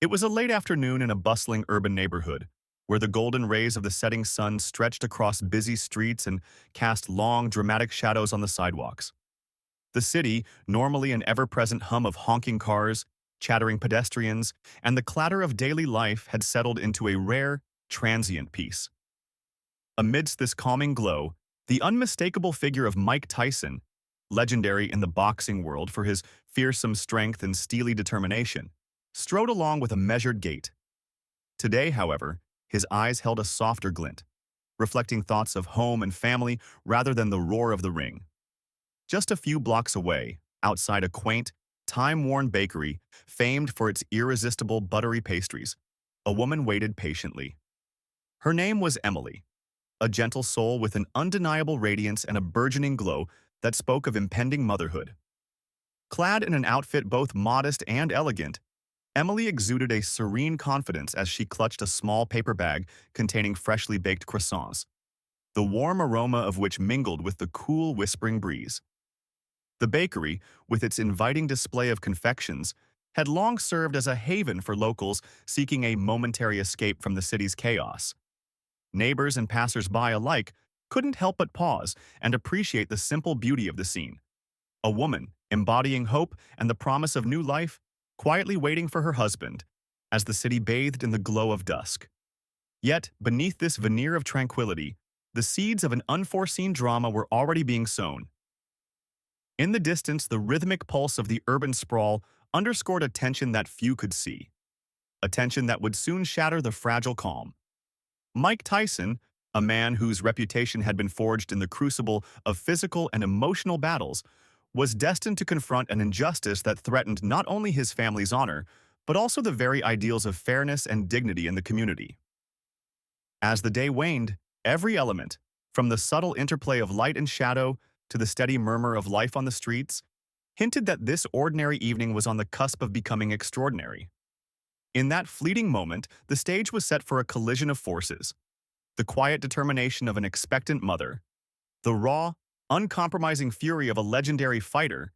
It was a late afternoon in a bustling urban neighborhood, where the golden rays of the setting sun stretched across busy streets and cast long, dramatic shadows on the sidewalks. The city, normally an ever-present hum of honking cars, chattering pedestrians, and the clatter of daily life had settled into a rare, transient peace. Amidst this calming glow, the unmistakable figure of Mike Tyson, legendary in the boxing world for his fearsome strength and steely determination, strode along with a measured gait. Today, however, his eyes held a softer glint, reflecting thoughts of home and family rather than the roar of the ring. Just a few blocks away, outside a quaint, time-worn bakery famed for its irresistible buttery pastries, a woman waited patiently. Her name was Emily, a gentle soul with an undeniable radiance and a burgeoning glow that spoke of impending motherhood. Clad in an outfit both modest and elegant, Emily exuded a serene confidence as she clutched a small paper bag containing freshly baked croissants, the warm aroma of which mingled with the cool, whispering breeze. The bakery, with its inviting display of confections, had long served as a haven for locals seeking a momentary escape from the city's chaos. Neighbors and passers-by alike couldn't help but pause and appreciate the simple beauty of the scene. A woman, embodying hope and the promise of new life, quietly waiting for her husband, as the city bathed in the glow of dusk. Yet, beneath this veneer of tranquility, the seeds of an unforeseen drama were already being sown. In the distance, the rhythmic pulse of the urban sprawl underscored a tension that few could see, a tension that would soon shatter the fragile calm. Mike Tyson, a man whose reputation had been forged in the crucible of physical and emotional battles, was destined to confront an injustice that threatened not only his family's honor, but also the very ideals of fairness and dignity in the community. As the day waned, every element, from the subtle interplay of light and shadow to the steady murmur of life on the streets, hinted that this ordinary evening was on the cusp of becoming extraordinary. In that fleeting moment, the stage was set for a collision of forces: the quiet determination of an expectant mother, the raw, uncompromising fury of a legendary fighter,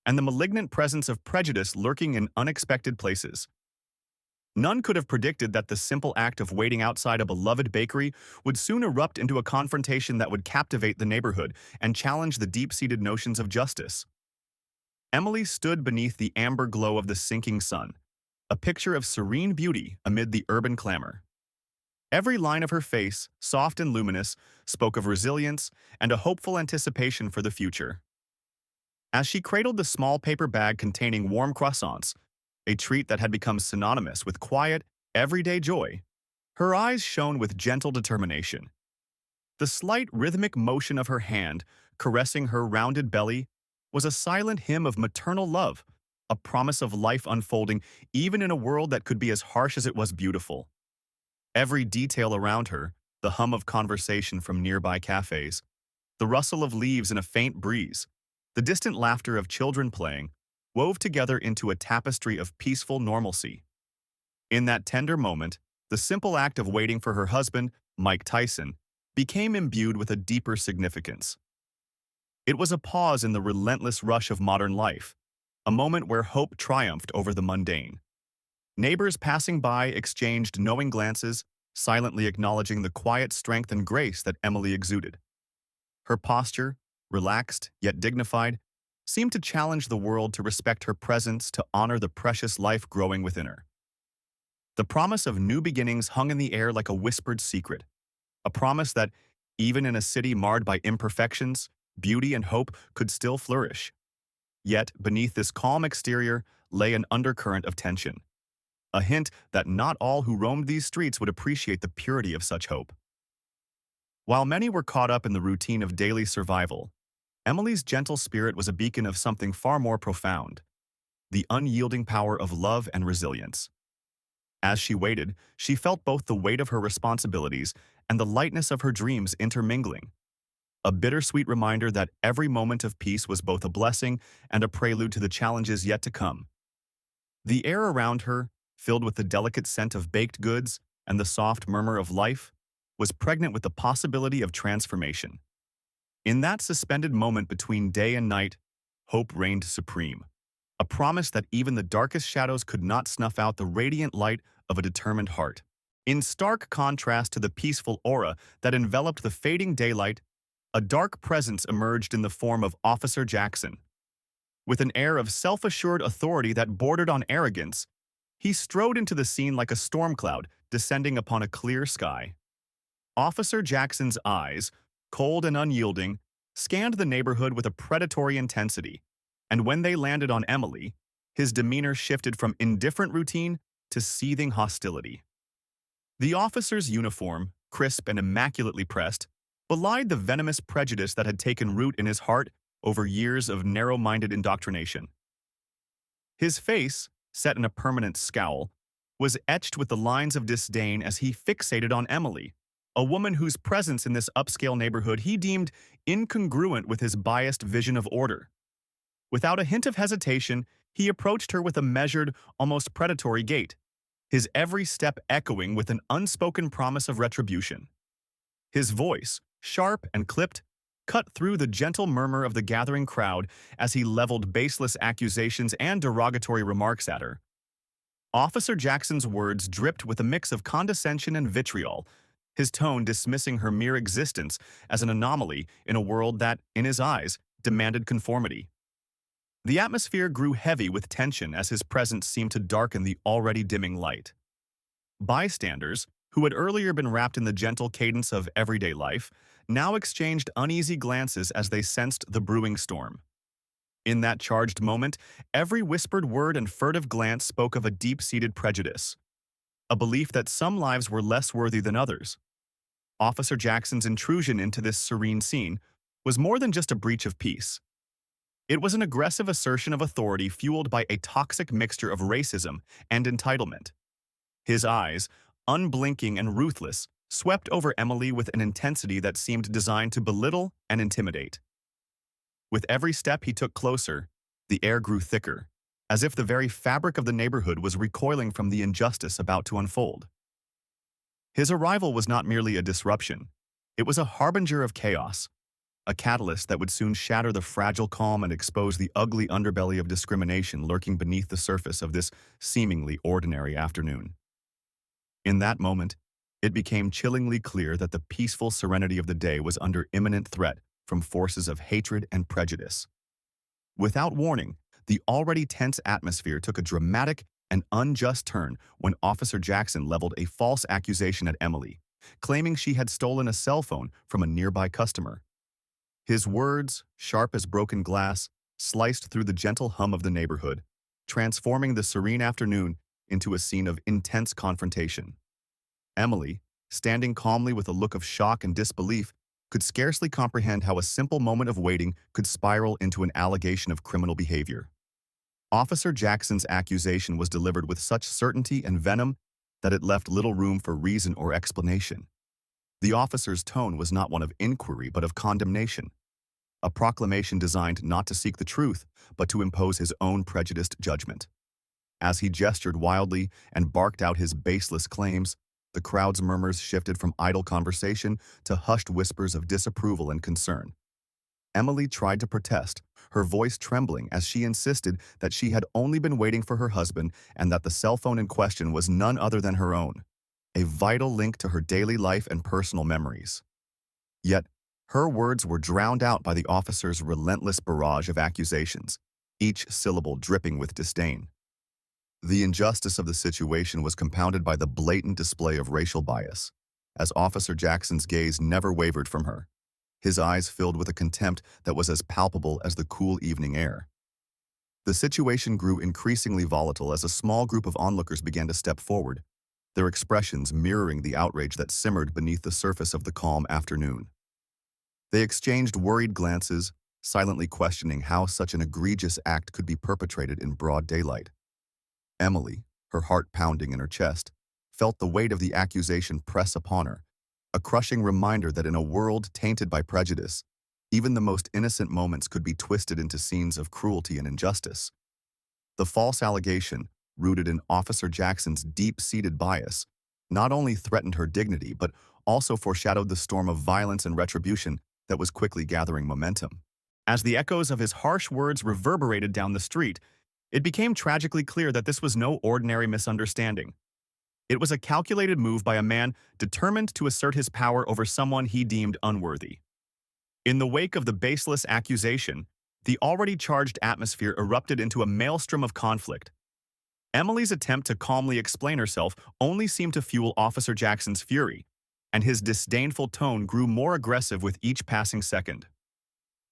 and the malignant presence of prejudice lurking in unexpected places. None could have predicted that the simple act of waiting outside a beloved bakery would soon erupt into a confrontation that would captivate the neighborhood and challenge the deep-seated notions of justice. Emily stood beneath the amber glow of the sinking sun, a picture of serene beauty amid the urban clamor. Every line of her face, soft and luminous, spoke of resilience and a hopeful anticipation for the future. As she cradled the small paper bag containing warm croissants, a treat that had become synonymous with quiet, everyday joy, her eyes shone with gentle determination. The slight rhythmic motion of her hand, caressing her rounded belly, was a silent hymn of maternal love, a promise of life unfolding even in a world that could be as harsh as it was beautiful. Every detail around her, the hum of conversation from nearby cafes, the rustle of leaves in a faint breeze, the distant laughter of children playing, wove together into a tapestry of peaceful normalcy. In that tender moment, the simple act of waiting for her husband, Mike Tyson, became imbued with a deeper significance. It was a pause in the relentless rush of modern life, a moment where hope triumphed over the mundane. Neighbors passing by exchanged knowing glances, silently acknowledging the quiet strength and grace that Emily exuded. Her posture, relaxed yet dignified, seemed to challenge the world to respect her presence, to honor the precious life growing within her. The promise of new beginnings hung in the air like a whispered secret, a promise that, even in a city marred by imperfections, beauty and hope could still flourish. Yet, beneath this calm exterior lay an undercurrent of tension, a hint that not all who roamed these streets would appreciate the purity of such hope. While many were caught up in the routine of daily survival, Emily's gentle spirit was a beacon of something far more profound: the unyielding power of love and resilience. As she waited, she felt both the weight of her responsibilities and the lightness of her dreams intermingling, a bittersweet reminder that every moment of peace was both a blessing and a prelude to the challenges yet to come. The air around her, filled with the delicate scent of baked goods and the soft murmur of life, was pregnant with the possibility of transformation. In that suspended moment between day and night, hope reigned supreme, a promise that even the darkest shadows could not snuff out the radiant light of a determined heart. In stark contrast to the peaceful aura that enveloped the fading daylight, a dark presence emerged in the form of Officer Jackson. With an air of self-assured authority that bordered on arrogance, he strode into the scene like a storm cloud descending upon a clear sky. Officer Jackson's eyes, cold and unyielding, scanned the neighborhood with a predatory intensity, and when they landed on Emily, his demeanor shifted from indifferent routine to seething hostility. The officer's uniform, crisp and immaculately pressed, belied the venomous prejudice that had taken root in his heart over years of narrow-minded indoctrination. His face, set in a permanent scowl, was etched with the lines of disdain as he fixated on Emily, a woman whose presence in this upscale neighborhood he deemed incongruent with his biased vision of order. Without a hint of hesitation, he approached her with a measured, almost predatory gait, his every step echoing with an unspoken promise of retribution. His voice, sharp and clipped, cut through the gentle murmur of the gathering crowd as he leveled baseless accusations and derogatory remarks at her. Officer Jackson's words dripped with a mix of condescension and vitriol, his tone dismissing her mere existence as an anomaly in a world that, in his eyes, demanded conformity. The atmosphere grew heavy with tension as his presence seemed to darken the already dimming light. Bystanders, who had earlier been wrapped in the gentle cadence of everyday life, now exchanged uneasy glances as they sensed the brewing storm. In that charged moment, every whispered word and furtive glance spoke of a deep-seated prejudice, a belief that some lives were less worthy than others. Officer Jackson's intrusion into this serene scene was more than just a breach of peace. It was an aggressive assertion of authority fueled by a toxic mixture of racism and entitlement. His eyes, unblinking and ruthless, swept over Emily with an intensity that seemed designed to belittle and intimidate. With every step he took closer, the air grew thicker, as if the very fabric of the neighborhood was recoiling from the injustice about to unfold. His arrival was not merely a disruption. It was a harbinger of chaos, a catalyst that would soon shatter the fragile calm and expose the ugly underbelly of discrimination lurking beneath the surface of this seemingly ordinary afternoon. In that moment, it became chillingly clear that the peaceful serenity of the day was under imminent threat from forces of hatred and prejudice. Without warning, the already tense atmosphere took a dramatic and unjust turn when Officer Jackson leveled a false accusation at Emily, claiming she had stolen a cell phone from a nearby customer. His words, sharp as broken glass, sliced through the gentle hum of the neighborhood, transforming the serene afternoon into a scene of intense confrontation. Emily, standing calmly with a look of shock and disbelief, could scarcely comprehend how a simple moment of waiting could spiral into an allegation of criminal behavior. Officer Jackson's accusation was delivered with such certainty and venom that it left little room for reason or explanation. The officer's tone was not one of inquiry but of condemnation, a proclamation designed not to seek the truth but to impose his own prejudiced judgment. As he gestured wildly and barked out his baseless claims, the crowd's murmurs shifted from idle conversation to hushed whispers of disapproval and concern. Emily tried to protest, her voice trembling as she insisted that she had only been waiting for her husband and that the cell phone in question was none other than her own, a vital link to her daily life and personal memories. Yet, her words were drowned out by the officer's relentless barrage of accusations, each syllable dripping with disdain. The injustice of the situation was compounded by the blatant display of racial bias, as Officer Jackson's gaze never wavered from her, his eyes filled with a contempt that was as palpable as the cool evening air. The situation grew increasingly volatile as a small group of onlookers began to step forward, their expressions mirroring the outrage that simmered beneath the surface of the calm afternoon. They exchanged worried glances, silently questioning how such an egregious act could be perpetrated in broad daylight. Emily, her heart pounding in her chest, felt the weight of the accusation press upon her, a crushing reminder that in a world tainted by prejudice, even the most innocent moments could be twisted into scenes of cruelty and injustice. The false allegation, rooted in Officer Jackson's deep-seated bias, not only threatened her dignity but also foreshadowed the storm of violence and retribution that was quickly gathering momentum. As the echoes of his harsh words reverberated down the street, It became tragically clear that this was no ordinary misunderstanding. It was a calculated move by a man determined to assert his power over someone he deemed unworthy. In the wake of the baseless accusation, the already charged atmosphere erupted into a maelstrom of conflict. Emily's attempt to calmly explain herself only seemed to fuel Officer Jackson's fury, and his disdainful tone grew more aggressive with each passing second.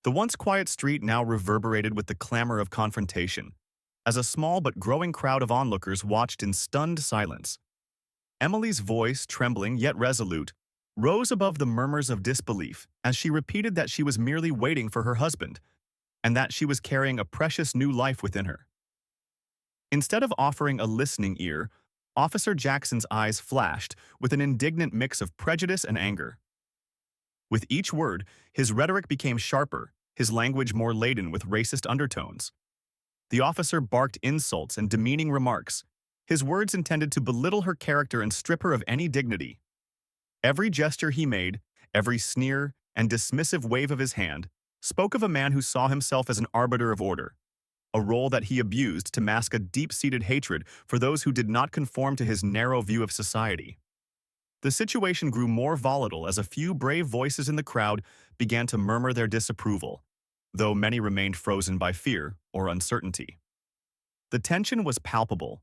The once quiet street now reverberated with the clamor of confrontation, as a small but growing crowd of onlookers watched in stunned silence. Emily's voice, trembling yet resolute, rose above the murmurs of disbelief as she repeated that she was merely waiting for her husband, and that she was carrying a precious new life within her. Instead of offering a listening ear, Officer Jackson's eyes flashed with an indignant mix of prejudice and anger. With each word, his rhetoric became sharper, his language more laden with racist undertones. The officer barked insults and demeaning remarks, his words intended to belittle her character and strip her of any dignity. Every gesture he made, every sneer and dismissive wave of his hand, spoke of a man who saw himself as an arbiter of order, a role that he abused to mask a deep-seated hatred for those who did not conform to his narrow view of society. The situation grew more volatile as a few brave voices in the crowd began to murmur their disapproval, though many remained frozen by fear or uncertainty. The tension was palpable.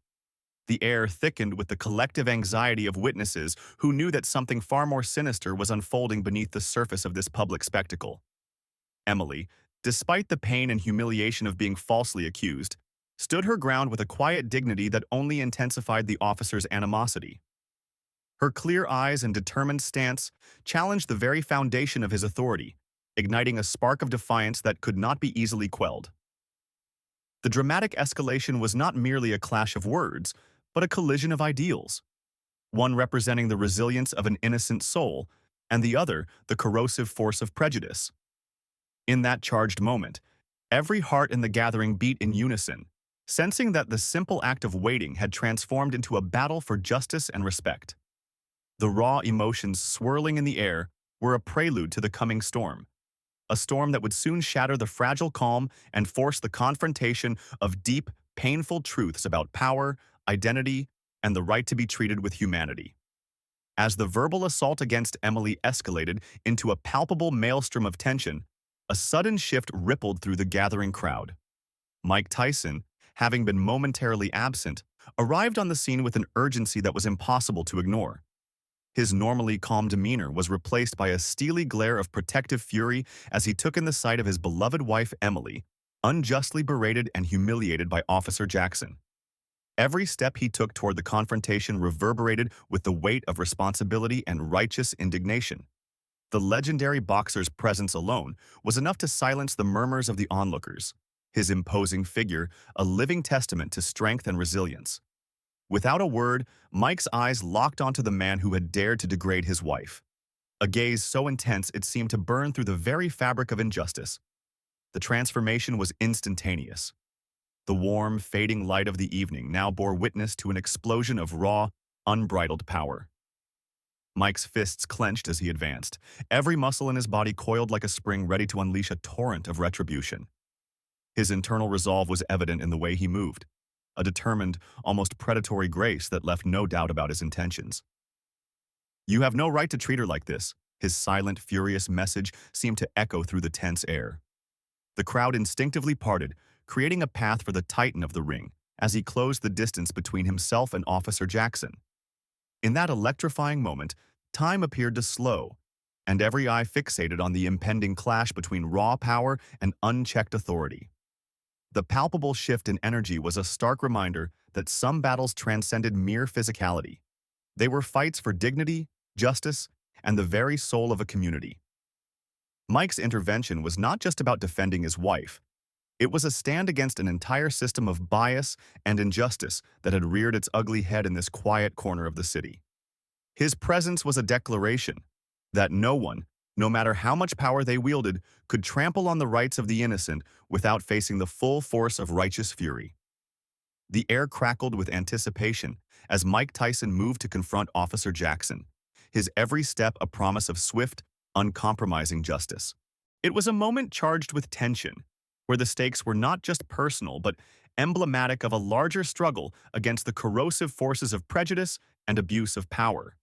The air thickened with the collective anxiety of witnesses who knew that something far more sinister was unfolding beneath the surface of this public spectacle. Emily, despite the pain and humiliation of being falsely accused, stood her ground with a quiet dignity that only intensified the officer's animosity. Her clear eyes and determined stance challenged the very foundation of his authority, igniting a spark of defiance that could not be easily quelled. The dramatic escalation was not merely a clash of words, but a collision of ideals, one representing the resilience of an innocent soul, and the other the corrosive force of prejudice. In that charged moment, every heart in the gathering beat in unison, sensing that the simple act of waiting had transformed into a battle for justice and respect. The raw emotions swirling in the air were a prelude to the coming storm, a storm that would soon shatter the fragile calm and force the confrontation of deep, painful truths about power, identity, and the right to be treated with humanity. As the verbal assault against Emily escalated into a palpable maelstrom of tension, a sudden shift rippled through the gathering crowd. Mike Tyson, having been momentarily absent, arrived on the scene with an urgency that was impossible to ignore. His normally calm demeanor was replaced by a steely glare of protective fury as he took in the sight of his beloved wife Emily, unjustly berated and humiliated by Officer Jackson. Every step he took toward the confrontation reverberated with the weight of responsibility and righteous indignation. The legendary boxer's presence alone was enough to silence the murmurs of the onlookers, his imposing figure a living testament to strength and resilience. Without a word, Mike's eyes locked onto the man who had dared to degrade his wife, a gaze so intense it seemed to burn through the very fabric of injustice. The transformation was instantaneous. The warm, fading light of the evening now bore witness to an explosion of raw, unbridled power. Mike's fists clenched as he advanced, every muscle in his body coiled like a spring ready to unleash a torrent of retribution. His internal resolve was evident in the way he moved, a determined, almost predatory grace that left no doubt about his intentions. "You have no right to treat her like this," his silent, furious message seemed to echo through the tense air. The crowd instinctively parted, creating a path for the titan of the ring as he closed the distance between himself and Officer Jackson. In that electrifying moment, time appeared to slow, and every eye fixated on the impending clash between raw power and unchecked authority. The palpable shift in energy was a stark reminder that some battles transcended mere physicality. They were fights for dignity, justice, and the very soul of a community. Mike's intervention was not just about defending his wife. It was a stand against an entire system of bias and injustice that had reared its ugly head in this quiet corner of the city. His presence was a declaration that no one, no matter how much power they wielded, could trample on the rights of the innocent without facing the full force of righteous fury. The air crackled with anticipation as Mike Tyson moved to confront Officer Jackson, his every step a promise of swift, uncompromising justice. It was a moment charged with tension, where the stakes were not just personal but emblematic of a larger struggle against the corrosive forces of prejudice and abuse of power.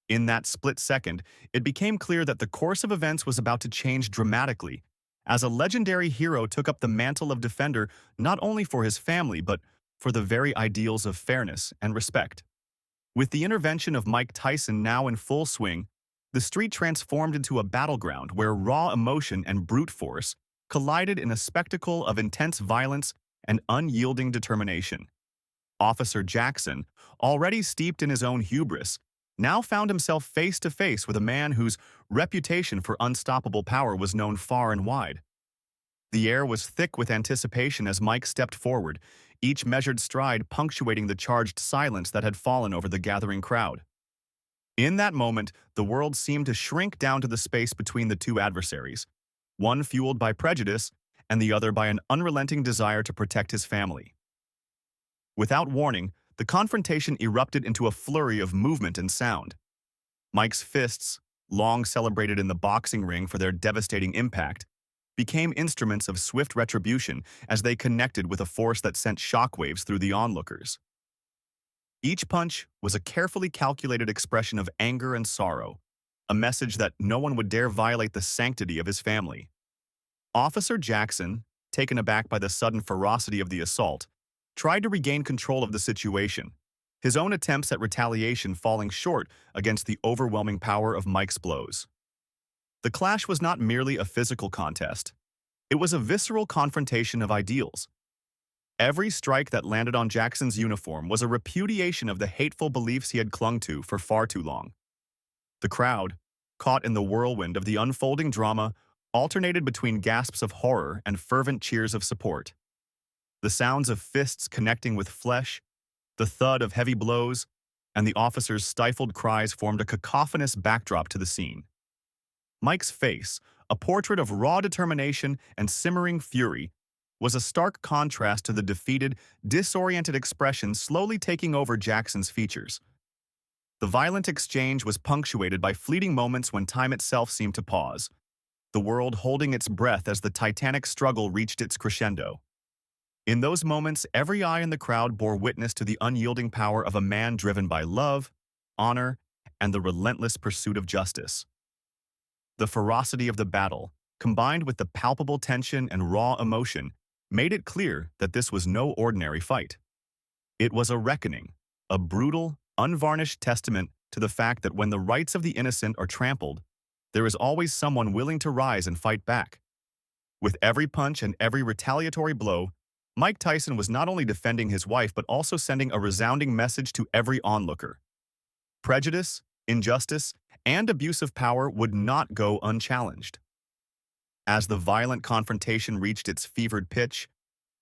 In that split second, it became clear that the course of events was about to change dramatically, as a legendary hero took up the mantle of defender not only for his family but for the very ideals of fairness and respect. With the intervention of Mike Tyson now in full swing, the street transformed into a battleground where raw emotion and brute force collided in a spectacle of intense violence and unyielding determination. Officer Jackson, already steeped in his own hubris, now found himself face to face with a man whose reputation for unstoppable power was known far and wide. The air was thick with anticipation as Mike stepped forward, each measured stride punctuating the charged silence that had fallen over the gathering crowd. In that moment, the world seemed to shrink down to the space between the two adversaries, one fueled by prejudice and the other by an unrelenting desire to protect his family. Without warning, the confrontation erupted into a flurry of movement and sound. Mike's fists, long celebrated in the boxing ring for their devastating impact, became instruments of swift retribution as they connected with a force that sent shockwaves through the onlookers. Each punch was a carefully calculated expression of anger and sorrow, a message that no one would dare violate the sanctity of his family. Officer Jackson, taken aback by the sudden ferocity of the assault, tried to regain control of the situation, his own attempts at retaliation falling short against the overwhelming power of Mike's blows. The clash was not merely a physical contest. It was a visceral confrontation of ideals. Every strike that landed on Jackson's uniform was a repudiation of the hateful beliefs he had clung to for far too long. The crowd, caught in the whirlwind of the unfolding drama, alternated between gasps of horror and fervent cheers of support. The sounds of fists connecting with flesh, the thud of heavy blows, and the officers' stifled cries formed a cacophonous backdrop to the scene. Mike's face, a portrait of raw determination and simmering fury, was a stark contrast to the defeated, disoriented expression slowly taking over Jackson's features. The violent exchange was punctuated by fleeting moments when time itself seemed to pause, the world holding its breath as the titanic struggle reached its crescendo. In those moments, every eye in the crowd bore witness to the unyielding power of a man driven by love, honor, and the relentless pursuit of justice. The ferocity of the battle, combined with the palpable tension and raw emotion, made it clear that this was no ordinary fight. It was a reckoning, a brutal, unvarnished testament to the fact that when the rights of the innocent are trampled, there is always someone willing to rise and fight back. With every punch and every retaliatory blow, Mike Tyson was not only defending his wife but also sending a resounding message to every onlooker. Prejudice, injustice, and abuse of power would not go unchallenged. As the violent confrontation reached its fevered pitch,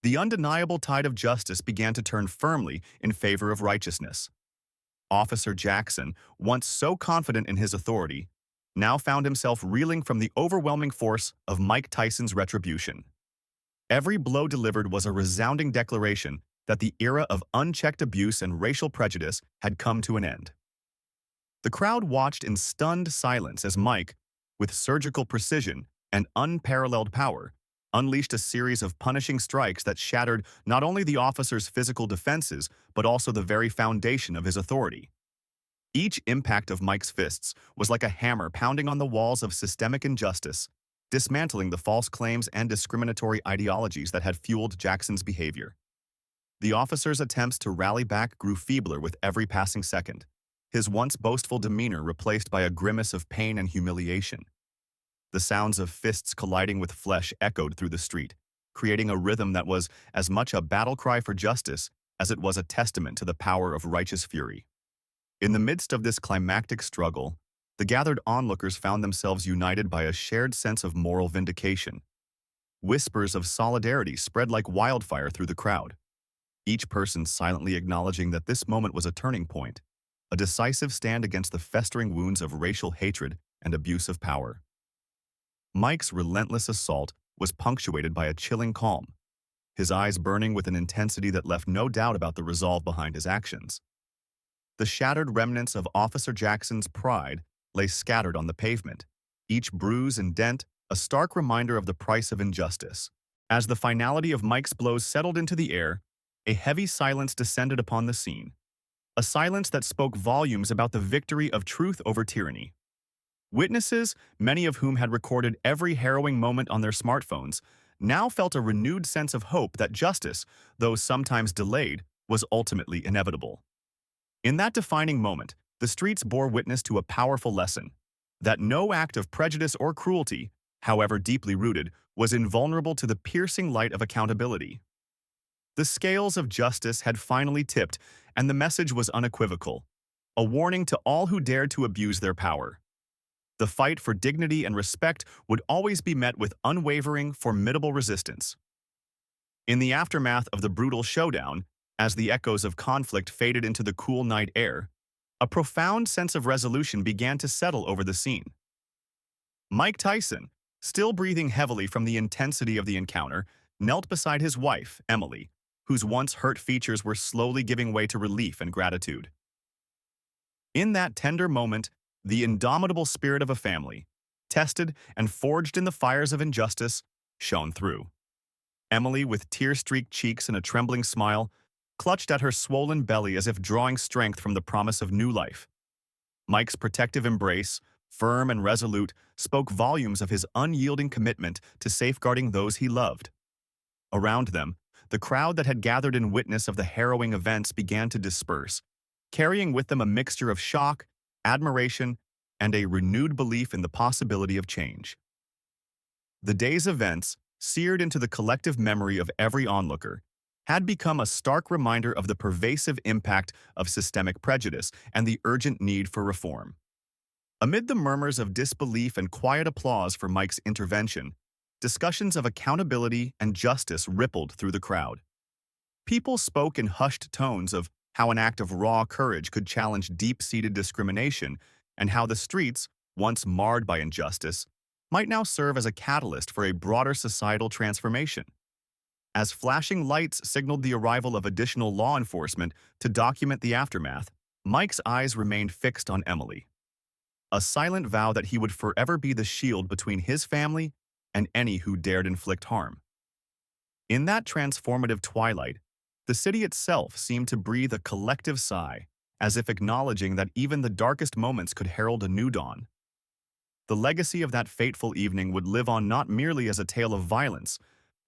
the undeniable tide of justice began to turn firmly in favor of righteousness. Officer Jackson, once so confident in his authority, now found himself reeling from the overwhelming force of Mike Tyson's retribution. Every blow delivered was a resounding declaration that the era of unchecked abuse and racial prejudice had come to an end. The crowd watched in stunned silence as Mike, with surgical precision and unparalleled power, unleashed a series of punishing strikes that shattered not only the officer's physical defenses but also the very foundation of his authority. Each impact of Mike's fists was like a hammer pounding on the walls of systemic injustice, dismantling the false claims and discriminatory ideologies that had fueled Jackson's behavior. The officer's attempts to rally back grew feebler with every passing second, his once boastful demeanor replaced by a grimace of pain and humiliation. The sounds of fists colliding with flesh echoed through the street, creating a rhythm that was as much a battle cry for justice as it was a testament to the power of righteous fury. In the midst of this climactic struggle, the gathered onlookers found themselves united by a shared sense of moral vindication. Whispers of solidarity spread like wildfire through the crowd, each person silently acknowledging that this moment was a turning point, a decisive stand against the festering wounds of racial hatred and abuse of power. Mike's relentless assault was punctuated by a chilling calm, his eyes burning with an intensity that left no doubt about the resolve behind his actions. The shattered remnants of Officer Jackson's pride lay scattered on the pavement, each bruise and dent a stark reminder of the price of injustice. As the finality of Mike's blows settled into the air, a heavy silence descended upon the scene, a silence that spoke volumes about the victory of truth over tyranny. Witnesses, many of whom had recorded every harrowing moment on their smartphones, now felt a renewed sense of hope that justice, though sometimes delayed, was ultimately inevitable. In that defining moment, the streets bore witness to a powerful lesson: that no act of prejudice or cruelty, however deeply rooted, was invulnerable to the piercing light of accountability. The scales of justice had finally tipped, and the message was unequivocal: a warning to all who dared to abuse their power. The fight for dignity and respect would always be met with unwavering, formidable resistance. In the aftermath of the brutal showdown, as the echoes of conflict faded into the cool night air, a profound sense of resolution began to settle over the scene. Mike Tyson, still breathing heavily from the intensity of the encounter, knelt beside his wife, Emily, whose once hurt features were slowly giving way to relief and gratitude. In that tender moment, the indomitable spirit of a family, tested and forged in the fires of injustice, shone through. Emily, with tear-streaked cheeks and a trembling smile, clutched at her swollen belly as if drawing strength from the promise of new life. Mike's protective embrace, firm and resolute, spoke volumes of his unyielding commitment to safeguarding those he loved. Around them, the crowd that had gathered in witness of the harrowing events began to disperse, carrying with them a mixture of shock, admiration, and a renewed belief in the possibility of change. The day's events, seared into the collective memory of every onlooker, had become a stark reminder of the pervasive impact of systemic prejudice and the urgent need for reform. Amid the murmurs of disbelief and quiet applause for Mike's intervention, discussions of accountability and justice rippled through the crowd. People spoke in hushed tones of how an act of raw courage could challenge deep-seated discrimination, and how the streets, once marred by injustice, might now serve as a catalyst for a broader societal transformation. As flashing lights signaled the arrival of additional law enforcement to document the aftermath, Mike's eyes remained fixed on Emily, a silent vow that he would forever be the shield between his family and any who dared inflict harm. In that transformative twilight, the city itself seemed to breathe a collective sigh, as if acknowledging that even the darkest moments could herald a new dawn. The legacy of that fateful evening would live on not merely as a tale of violence,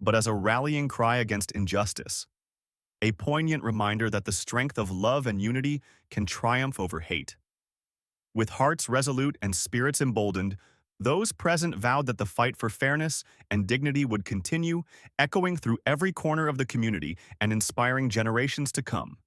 but as a rallying cry against injustice, a poignant reminder that the strength of love and unity can triumph over hate. With hearts resolute and spirits emboldened, those present vowed that the fight for fairness and dignity would continue, echoing through every corner of the community and inspiring generations to come.